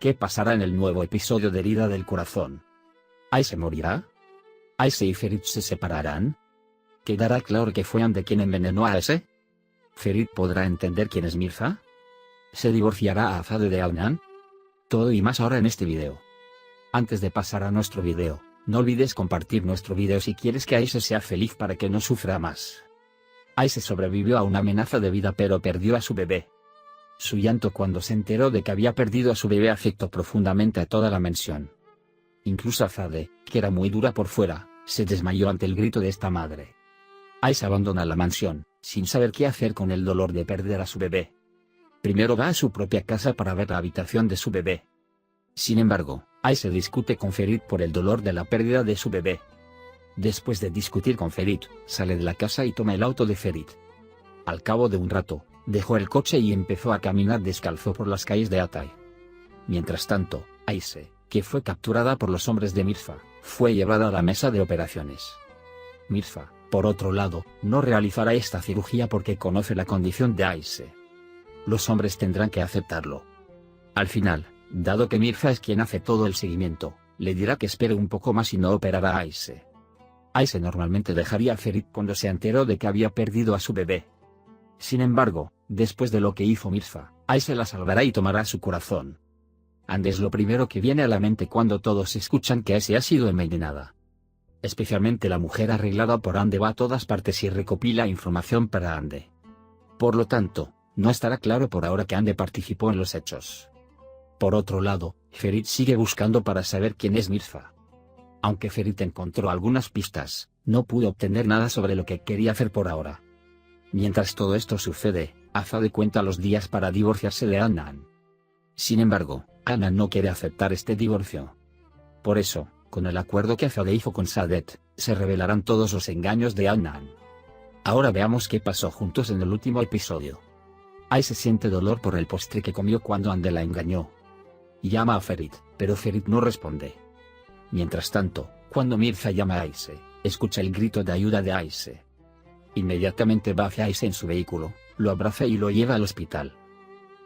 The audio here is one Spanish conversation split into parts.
¿Qué pasará en el nuevo episodio de Herida del Corazón? ¿Aise morirá? ¿Aise y Ferit se separarán? ¿Quedará claro que fue Ande quien envenenó a Aise? ¿Ferit podrá entender quién es Mirza? ¿Se divorciará Azade de Adnan? Todo y más ahora en este video. Antes de pasar a nuestro video, no olvides compartir nuestro video si quieres que Aise sea feliz para que no sufra más. Aise sobrevivió a una amenaza de vida pero perdió a su bebé. Su llanto cuando se enteró de que había perdido a su bebé afectó profundamente a toda la mansión. Incluso Azade, que era muy dura por fuera, se desmayó ante el grito de esta madre. Aise abandona la mansión, sin saber qué hacer con el dolor de perder a su bebé. Primero va a su propia casa para ver la habitación de su bebé. Sin embargo, Aise discute con Ferit por el dolor de la pérdida de su bebé. Después de discutir con Ferit, sale de la casa y toma el auto de Ferit. Al cabo de un rato, dejó el coche y empezó a caminar descalzo por las calles de Hatay. Mientras tanto, Aise, que fue capturada por los hombres de Mirza, fue llevada a la mesa de operaciones. Mirza, por otro lado, no realizará esta cirugía porque conoce la condición de Aise. Los hombres tendrán que aceptarlo. Al final, dado que Mirza es quien hace todo el seguimiento, le dirá que espere un poco más y no operará a Aise. Aise normalmente dejaría a Ferit cuando se enteró de que había perdido a su bebé. Sin embargo, después de lo que hizo Mirza, Aise la salvará y tomará su corazón. Ande es lo primero que viene a la mente cuando todos escuchan que Aise ha sido envenenada. Especialmente la mujer arreglada por Ande va a todas partes y recopila información para Ande. Por lo tanto, no estará claro por ahora que Ande participó en los hechos. Por otro lado, Ferit sigue buscando para saber quién es Mirza. Aunque Ferit encontró algunas pistas, no pudo obtener nada sobre lo que quería hacer por ahora. Mientras todo esto sucede, Azade cuenta los días para divorciarse de Adnan. Sin embargo, Adnan no quiere aceptar este divorcio. Por eso, con el acuerdo que Azade hizo con Saadet, se revelarán todos los engaños de Adnan. Ahora veamos qué pasó juntos en el último episodio. Aise siente dolor por el postre que comió cuando Ande la engañó. Llama a Ferit, pero Ferit no responde. Mientras tanto, cuando Mirza llama a Aise, escucha el grito de ayuda de Aise. Inmediatamente va hacia Aise en su vehículo, lo abraza y lo lleva al hospital.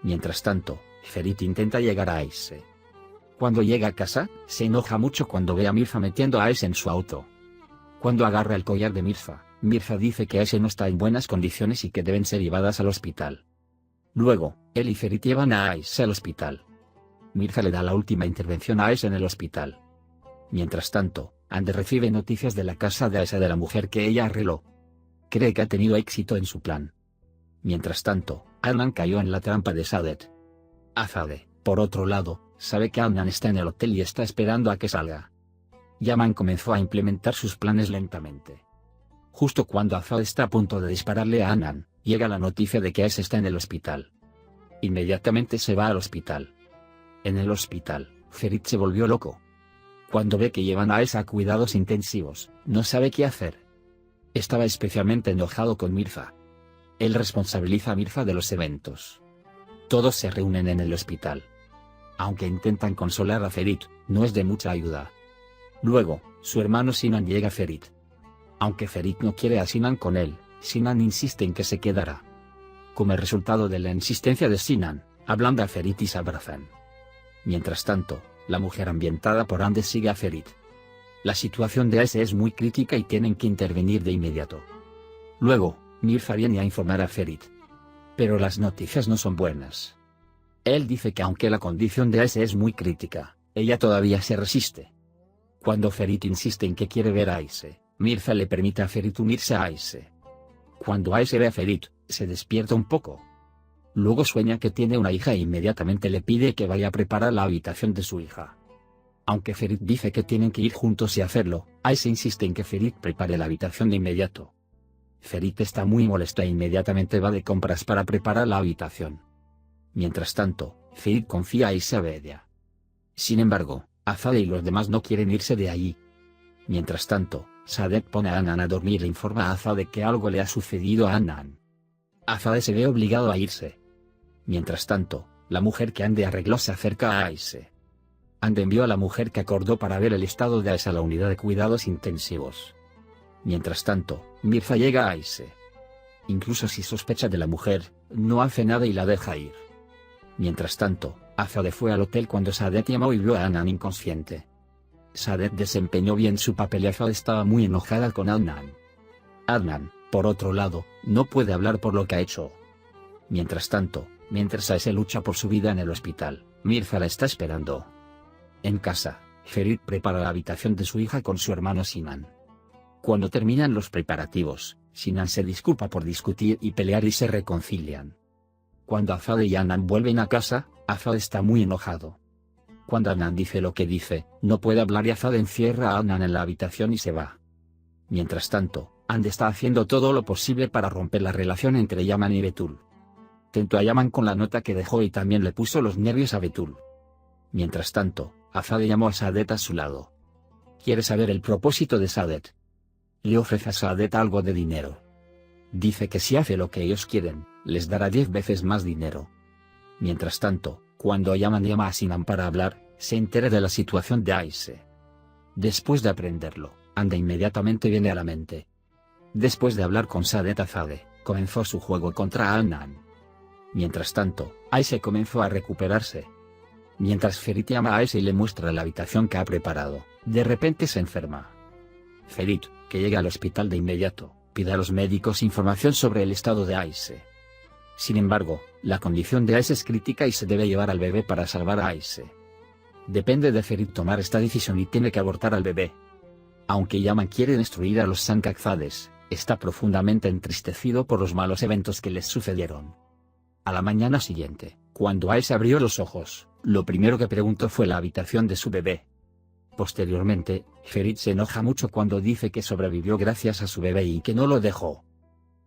Mientras tanto, Ferit intenta llegar a Aise. Cuando llega a casa, se enoja mucho cuando ve a Mirza metiendo a Aise en su auto. Cuando agarra el collar de Mirza, Mirza dice que Aise no está en buenas condiciones y que deben ser llevadas al hospital. Luego, él y Ferit llevan a Aise al hospital. Mirza le da la última intervención a Aise en el hospital. Mientras tanto, Ande recibe noticias de la casa de Aise de la mujer que ella arregló. Cree que ha tenido éxito en su plan. Mientras tanto, Adnan cayó en la trampa de Saadet. Azade, por otro lado, sabe que Adnan está en el hotel y está esperando a que salga. Yaman comenzó a implementar sus planes lentamente. Justo cuando Azade está a punto de dispararle a Adnan, llega la noticia de que Aise está en el hospital. Inmediatamente se va al hospital. En el hospital, Ferit se volvió loco. Cuando ve que llevan a Aise a cuidados intensivos, no sabe qué hacer. Estaba especialmente enojado con Mirza. Él responsabiliza a Mirza de los eventos. Todos se reúnen en el hospital. Aunque intentan consolar a Ferit, no es de mucha ayuda. Luego, su hermano Sinan llega a Ferit. Aunque Ferit no quiere a Sinan con él, Sinan insiste en que se quedará. Como resultado de la insistencia de Sinan, ablanda a Ferit y se abrazan. Mientras tanto, la mujer ambientada por Ande sigue a Ferit. La situación de Aise es muy crítica y tienen que intervenir de inmediato. Luego, Mirza viene a informar a Ferit. Pero las noticias no son buenas. Él dice que aunque la condición de Aise es muy crítica, ella todavía se resiste. Cuando Ferit insiste en que quiere ver a Aise, Mirza le permite a Ferit unirse a Aise. Cuando Aise ve a Ferit, se despierta un poco. Luego sueña que tiene una hija e inmediatamente le pide que vaya a preparar la habitación de su hija. Aunque Ferit dice que tienen que ir juntos y hacerlo, Aise insiste en que Ferit prepare la habitación de inmediato. Ferit está muy molesta e inmediatamente va de compras para preparar la habitación. Mientras tanto, Ferit confía a Aise a ella. Sin embargo, Azade y los demás no quieren irse de allí. Mientras tanto, Saadet pone a Adnan a dormir e informa a Azade que algo le ha sucedido a Adnan. Azade se ve obligado a irse. Mientras tanto, la mujer que Ande arregló se acerca a Aise. Ande envió a la mujer que acordó para ver el estado de Aise a la unidad de cuidados intensivos. Mientras tanto, Mirza llega a Aise. Incluso si sospecha de la mujer, no hace nada y la deja ir. Mientras tanto, Azade fue al hotel cuando Saadet llamó y vio a Adnan inconsciente. Saadet desempeñó bien su papel y Azade estaba muy enojada con Adnan. Adnan, por otro lado, no puede hablar por lo que ha hecho. Mientras tanto, mientras Aise lucha por su vida en el hospital, Mirza la está esperando. En casa, Ferit prepara la habitación de su hija con su hermano Sinan. Cuando terminan los preparativos, Sinan se disculpa por discutir y pelear y se reconcilian. Cuando Azade y Adnan vuelven a casa, Azade está muy enojado. Cuando Adnan dice lo que dice, no puede hablar y Azade encierra a Adnan en la habitación y se va. Mientras tanto, Ande está haciendo todo lo posible para romper la relación entre Yaman y Betul. Tentó a Yaman con la nota que dejó y también le puso los nervios a Betul. Mientras tanto, Azade llamó a Saadet a su lado. Quiere saber el propósito de Saadet. Le ofrece a Saadet algo de dinero. Dice que si hace lo que ellos quieren, les dará 10 veces más dinero. Mientras tanto, cuando Yaman llama a Sinan para hablar, se entera de la situación de Aise. Después de aprenderlo, Ande inmediatamente viene a la mente. Después de hablar con Saadet, Azade comenzó su juego contra Adnan. Mientras tanto, Aise comenzó a recuperarse. Mientras Ferit llama a Aise y le muestra la habitación que ha preparado, de repente se enferma. Ferit, que llega al hospital de inmediato, pide a los médicos información sobre el estado de Aise. Sin embargo, la condición de Aise es crítica y se debe llevar al bebé para salvar a Aise. Depende de Ferit tomar esta decisión y tiene que abortar al bebé. Aunque Yaman quiere destruir a los Sankakzades, está profundamente entristecido por los malos eventos que les sucedieron. A la mañana siguiente, cuando Aise abrió los ojos, lo primero que preguntó fue la habitación de su bebé. Posteriormente, Ferit se enoja mucho cuando dice que sobrevivió gracias a su bebé y que no lo dejó.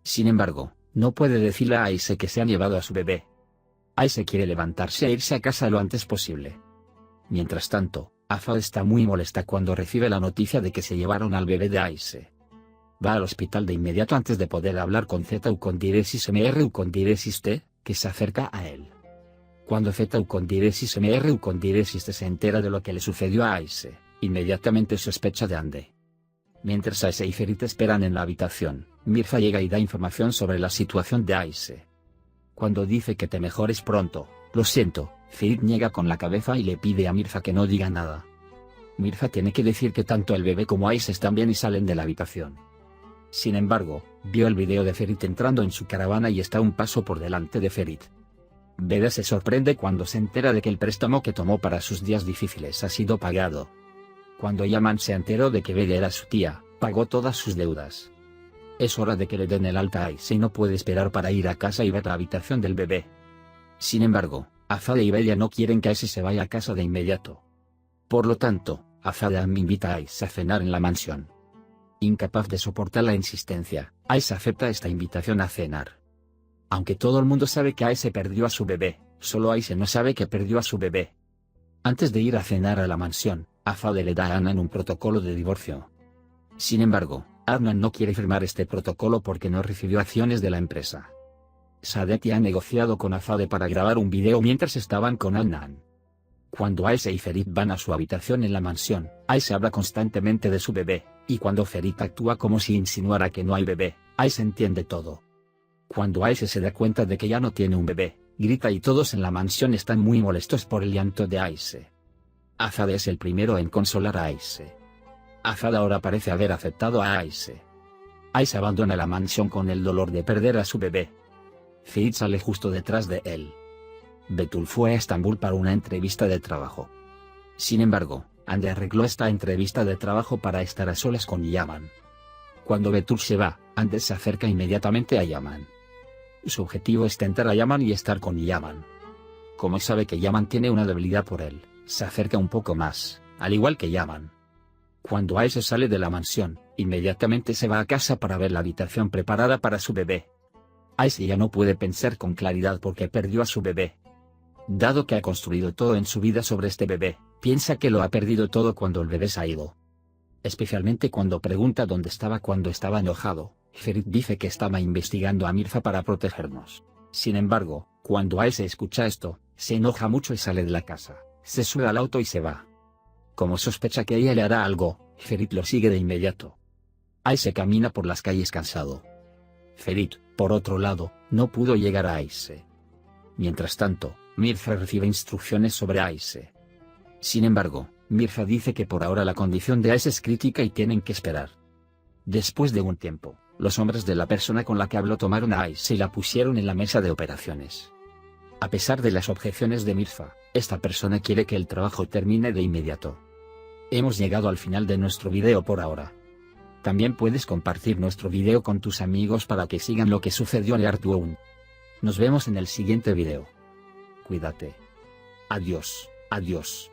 Sin embargo, no puede decirle a Aise que se han llevado a su bebé. Aise quiere levantarse e irse a casa lo antes posible. Mientras tanto, Azade está muy molesta cuando recibe la noticia de que se llevaron al bebé de Aise. Va al hospital de inmediato antes de poder hablar con Z Ucondiresis MR Ucondiresis T, que se acerca a él. Cuando Z Ucondiresis MR Ucondiresis T se entera de lo que le sucedió a Aise, inmediatamente sospecha de Ande. Mientras Aise y Ferit esperan en la habitación, Mirza llega y da información sobre la situación de Aise. Cuando dice que te mejores pronto, lo siento, Ferit niega con la cabeza y le pide a Mirza que no diga nada. Mirza tiene que decir que tanto el bebé como Aise están bien y salen de la habitación. Sin embargo, vio el video de Ferit entrando en su caravana y está un paso por delante de Ferit. Bede se sorprende cuando se entera de que el préstamo que tomó para sus días difíciles ha sido pagado. Cuando Yaman se enteró de que Bede era su tía, pagó todas sus deudas. Es hora de que le den el alta a Aise y no puede esperar para ir a casa y ver la habitación del bebé. Sin embargo, Azade y Bella no quieren que Aise se vaya a casa de inmediato. Por lo tanto, Azade invita a Aise a cenar en la mansión. Incapaz de soportar la insistencia, Aise acepta esta invitación a cenar. Aunque todo el mundo sabe que Aise perdió a su bebé, solo Aise no sabe que perdió a su bebé. Antes de ir a cenar a la mansión, Azade le da a Adnan un protocolo de divorcio. Sin embargo, Adnan no quiere firmar este protocolo porque no recibió acciones de la empresa. Saadet ha negociado con Azade para grabar un video mientras estaban con Adnan. Cuando Aise y Ferit van a su habitación en la mansión, Aise habla constantemente de su bebé, y cuando Ferit actúa como si insinuara que no hay bebé, Aise entiende todo. Cuando Aise se da cuenta de que ya no tiene un bebé, grita y todos en la mansión están muy molestos por el llanto de Aise. Azade es el primero en consolar a Aise. Azade ahora parece haber aceptado a Aise. Aise abandona la mansión con el dolor de perder a su bebé. Ferit sale justo detrás de él. Betul fue a Estambul para una entrevista de trabajo. Sin embargo, Ande arregló esta entrevista de trabajo para estar a solas con Yaman. Cuando Betul se va, Ande se acerca inmediatamente a Yaman. Su objetivo es tentar a Yaman y estar con Yaman. Como sabe que Yaman tiene una debilidad por él, se acerca un poco más, al igual que Yaman. Cuando Aise sale de la mansión, inmediatamente se va a casa para ver la habitación preparada para su bebé. Aise ya no puede pensar con claridad porque perdió a su bebé. Dado que ha construido todo en su vida sobre este bebé, piensa que lo ha perdido todo cuando el bebé se ha ido. Especialmente cuando pregunta dónde estaba cuando estaba enojado, Ferit dice que estaba investigando a Mirza para protegernos. Sin embargo, cuando Aise escucha esto, se enoja mucho y sale de la casa, se sube al auto y se va. Como sospecha que ella le hará algo, Ferit lo sigue de inmediato. Aise camina por las calles cansado. Ferit, por otro lado, no pudo llegar a Aise. Mientras tanto, Mirza recibe instrucciones sobre Aise. Sin embargo, Mirza dice que por ahora la condición de Aise es crítica y tienen que esperar. Después de un tiempo, los hombres de la persona con la que habló tomaron a Aise y la pusieron en la mesa de operaciones. A pesar de las objeciones de Mirza, esta persona quiere que el trabajo termine de inmediato. Hemos llegado al final de nuestro video por ahora. También puedes compartir nuestro video con tus amigos para que sigan lo que sucedió en Artuoun. Nos vemos en el siguiente video. Cuídate. Adiós, adiós.